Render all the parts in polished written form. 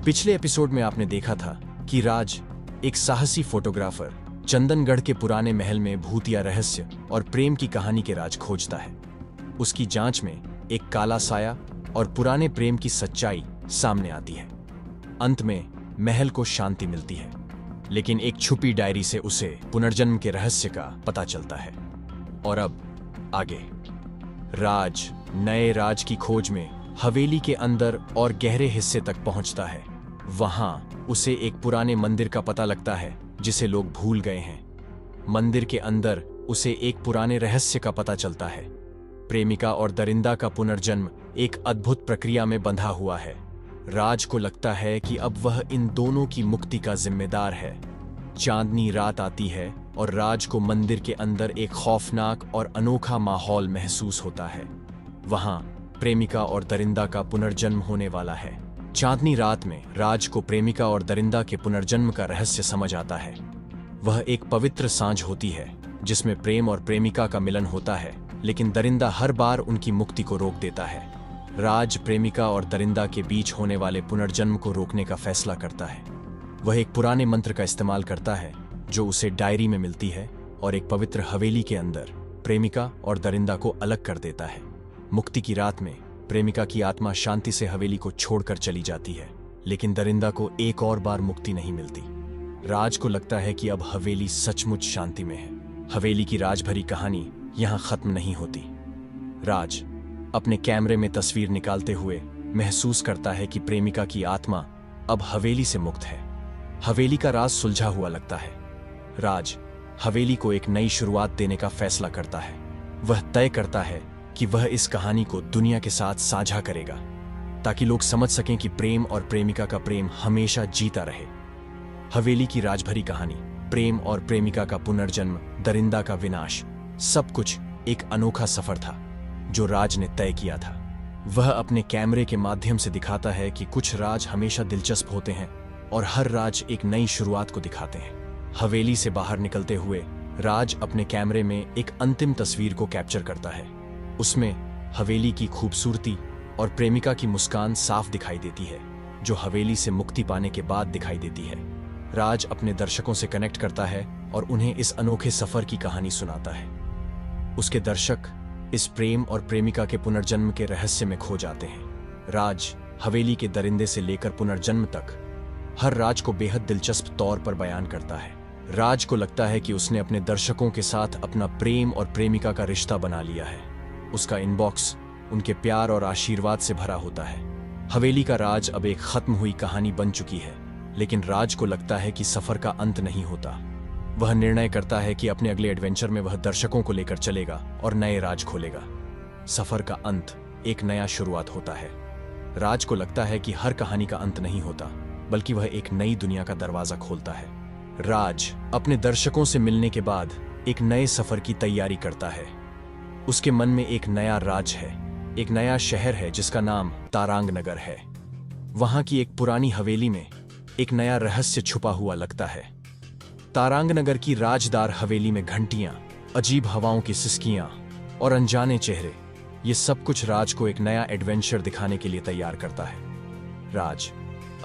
पिछले एपिसोड में आपने देखा था कि राज एक साहसी फोटोग्राफर चंदनगढ़ के पुराने महल में भूतिया रहस्य और प्रेम की कहानी के राज खोजता है। उसकी जांच में एक काला साया और पुराने प्रेम की सच्चाई सामने आती है। अंत में महल को शांति मिलती है, लेकिन एक छुपी डायरी से उसे पुनर्जन्म के रहस्य का पता चलता है। और अब आगे राज नए राज की खोज में हवेली के अंदर और गहरे हिस्से तक पहुंचता है। वहां उसे एक पुराने मंदिर का पता लगता है जिसे लोग भूल गए हैं। मंदिर के अंदर उसे एक पुराने रहस्य का पता चलता है। प्रेमिका और दरिंदा का पुनर्जन्म एक अद्भुत प्रक्रिया में बंधा हुआ है। राज को लगता है कि अब वह इन दोनों की मुक्ति का जिम्मेदार है। चांदनी रात आती है और राज को मंदिर के अंदर एक खौफनाक और अनोखा माहौल महसूस होता है। वहां प्रेमिका और दरिंदा का पुनर्जन्म होने वाला है। चांदनी रात में राज को प्रेमिका और दरिंदा के पुनर्जन्म का रहस्य समझ आता है। वह एक पवित्र सांझ होती है जिसमें प्रेम और प्रेमिका का मिलन होता है, लेकिन दरिंदा हर बार उनकी मुक्ति को रोक देता है। राज प्रेमिका और दरिंदा के बीच होने वाले पुनर्जन्म को रोकने का फैसला करता है। वह एक पुराने मंत्र का इस्तेमाल करता है जो उसे डायरी में मिलती है और एक पवित्र हवेली के अंदर प्रेमिका और दरिंदा को अलग कर देता है। मुक्ति की रात में प्रेमिका की आत्मा शांति से हवेली को छोड़कर चली जाती है, लेकिन दरिंदा को एक और बार मुक्ति नहीं मिलती। राज को लगता है कि अब हवेली सचमुच शांति में है। हवेली की राजभरी कहानी यहां खत्म नहीं होती। राज अपने कैमरे में तस्वीर निकालते हुए महसूस करता है कि प्रेमिका की आत्मा अब हवेली से मुक्त है। हवेली का राज सुलझा हुआ लगता है। राज हवेली को एक नई शुरुआत देने का फैसला करता है। वह तय करता है कि वह इस कहानी को दुनिया के साथ साझा करेगा, ताकि लोग समझ सकें कि प्रेम और प्रेमिका का प्रेम हमेशा जीता रहे। हवेली की राजभरी कहानी, प्रेम और प्रेमिका का पुनर्जन्म, दरिंदा का विनाश, सब कुछ एक अनोखा सफर था जो राज ने तय किया था। वह अपने कैमरे के माध्यम से दिखाता है कि कुछ राज हमेशा दिलचस्प होते हैं और हर राज एक नई शुरुआत को दिखाते हैं। हवेली से बाहर निकलते हुए राज अपने कैमरे में एक अंतिम तस्वीर को कैप्चर करता है। उसमें हवेली की खूबसूरती और प्रेमिका की मुस्कान साफ दिखाई देती है, जो हवेली से मुक्ति पाने के बाद दिखाई देती है। राज अपने दर्शकों से कनेक्ट करता है और उन्हें इस अनोखे सफर की कहानी सुनाता है। उसके दर्शक इस प्रेम और प्रेमिका के पुनर्जन्म के रहस्य में खो जाते हैं। राज हवेली के दरिंदे से लेकर पुनर्जन्म तक हर राज को बेहद दिलचस्प तौर पर बयान करता है। राज को लगता है कि उसने अपने दर्शकों के साथ अपना प्रेम और प्रेमिका का रिश्ता बना लिया है। उसका इनबॉक्स उनके प्यार और आशीर्वाद से भरा होता है। हवेली का राज अब एक खत्म हुई कहानी बन चुकी है, लेकिन राज को लगता है कि सफर का अंत नहीं होता। वह निर्णय करता है कि अपने अगले एडवेंचर में वह दर्शकों को लेकर चलेगा और नए राज खोलेगा। सफर का अंत एक नया शुरुआत होता है। राज को लगता है कि हर कहानी का अंत नहीं होता, बल्कि वह एक नई दुनिया का दरवाजा खोलता है। राज अपने दर्शकों से मिलने के बाद एक नए सफर की तैयारी करता है। उसके मन में एक नया राज है, एक नया शहर है जिसका नाम तारांग नगर है। वहां की एक पुरानी हवेली में एक नया रहस्य छुपा हुआ लगता है। तारांग नगर की राजदार हवेली में घंटियां, अजीब हवाओं की सिसकियां और अनजाने चेहरे, ये सब कुछ राज को एक नया एडवेंचर दिखाने के लिए तैयार करता है। राज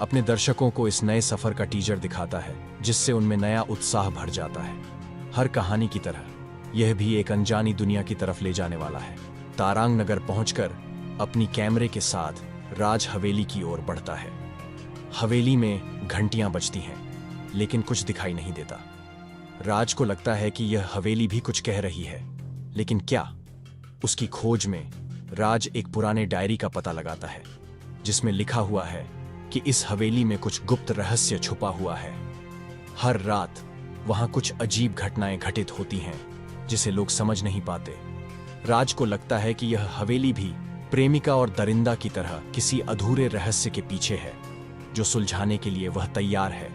अपने दर्शकों को इस नए सफर का टीजर दिखाता है, जिससे उनमें नया उत्साह भर जाता है। हर कहानी की तरह यह भी एक अनजानी दुनिया की तरफ ले जाने वाला है। तारांग नगर पहुंचकर अपनी कैमरे के साथ राज हवेली की ओर बढ़ता है। हवेली में घंटियां बजती हैं, लेकिन कुछ दिखाई नहीं देता। राज को लगता है कि यह हवेली भी कुछ कह रही है, लेकिन क्या? उसकी खोज में राज एक पुराने डायरी का पता लगाता है, जिसमें लिखा हुआ है कि इस हवेली में कुछ गुप्त रहस्य छुपा हुआ है। हर रात वहां कुछ अजीब घटनाएं घटित होती हैं जिसे लोग समझ नहीं पाते। राज को लगता है कि यह हवेली भी प्रेमिका और दरिंदा की तरह किसी अधूरे रहस्य के पीछे है, जो सुलझाने के लिए वह तैयार है।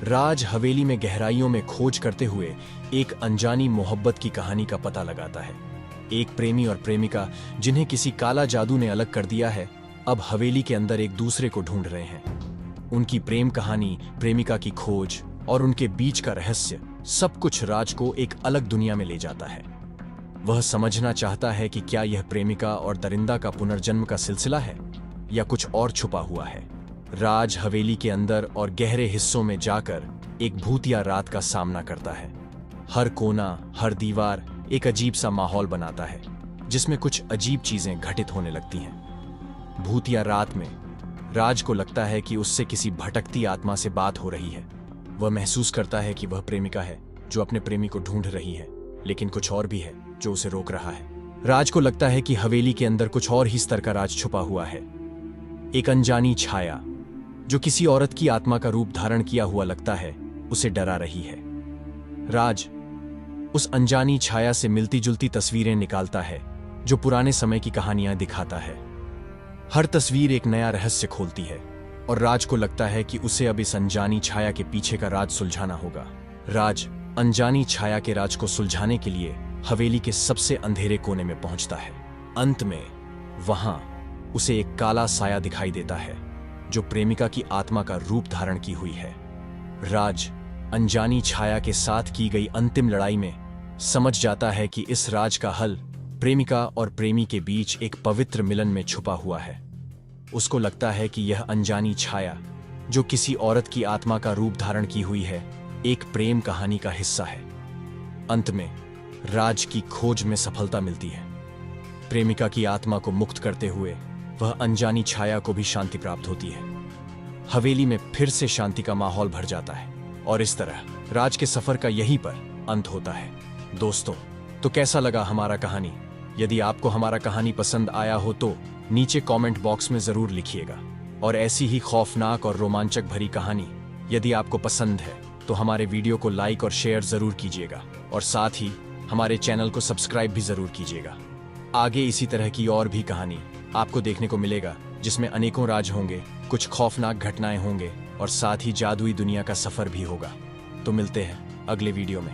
राज हवेली में गहराइयों में खोज करते हुए एक अनजानी मोहब्बत की कहानी का पता लगाता है। एक प्रेमी और प्रेमिका जिन्हें किसी काला जादू ने अलग कर दिया है, अब हवेली के अंदर एक दूसरे को ढूंढ रहे हैं। उनकी प्रेम कहानी, प्रेमिका की खोज और उनके बीच का रहस्य, सब कुछ राज को एक अलग दुनिया में ले जाता है। वह समझना चाहता है कि क्या यह प्रेमिका और दरिंदा का पुनर्जन्म का सिलसिला है या कुछ और छुपा हुआ है। राज हवेली के अंदर और गहरे हिस्सों में जाकर एक भूतिया रात का सामना करता है। हर कोना, हर दीवार एक अजीब सा माहौल बनाता है जिसमें कुछ अजीब चीजें घटित होने लगती हैं। भूतिया रात में राज को लगता है कि उससे किसी भटकती आत्मा से बात हो रही है। वह महसूस करता है कि वह प्रेमिका है जो अपने प्रेमी को ढूंढ रही है, लेकिन कुछ और भी है जो उसे रोक रहा है। राज को लगता है कि हवेली के अंदर कुछ और ही स्तर का राज छुपा हुआ है। एक अनजानी छाया जो किसी औरत की आत्मा का रूप धारण किया हुआ लगता है, उसे डरा रही है। राज उस अनजानी छाया से मिलती जुलती तस्वीरें निकालता है जो पुराने समय की कहानियां दिखाता है। हर तस्वीर एक नया रहस्य खोलती है और राज को लगता है कि उसे अब इस अनजानी छाया के पीछे का राज सुलझाना होगा। राज अनजानी छाया के राज को सुलझाने के लिए हवेली के सबसे अंधेरे कोने में पहुंचता है। अंत में वहां उसे एक काला साया दिखाई देता है जो प्रेमिका की आत्मा का रूप धारण की हुई है। राज अनजानी छाया के साथ की गई अंतिम लड़ाई में समझ जाता है कि इस राज का हल प्रेमिका और प्रेमी के बीच एक पवित्र मिलन में छुपा हुआ है। उसको लगता है कि यह अनजानी छाया जो किसी औरत की आत्मा का रूप धारण की हुई है, एक प्रेम कहानी का हिस्सा है। अंत में राज की खोज में सफलता मिलती है। प्रेमिका की आत्मा को मुक्त करते हुए वह अनजानी छाया को भी शांति प्राप्त होती है। हवेली में फिर से शांति का माहौल भर जाता है और इस तरह राज के सफर का यहीं पर अंत होता है। दोस्तों, तो कैसा लगा हमारा कहानी? यदि आपको हमारा कहानी पसंद आया हो तो नीचे कमेंट बॉक्स में जरूर लिखिएगा। और ऐसी ही खौफनाक और रोमांचक भरी कहानी यदि आपको पसंद है तो हमारे वीडियो को लाइक और शेयर जरूर कीजिएगा और साथ ही हमारे चैनल को सब्सक्राइब भी जरूर कीजिएगा। आगे इसी तरह की और भी कहानी आपको देखने को मिलेगा जिसमें अनेकों राज होंगे, कुछ खौफनाक घटनाएं होंगे और साथ ही जादुई दुनिया का सफर भी होगा। तो मिलते हैं अगले वीडियो में।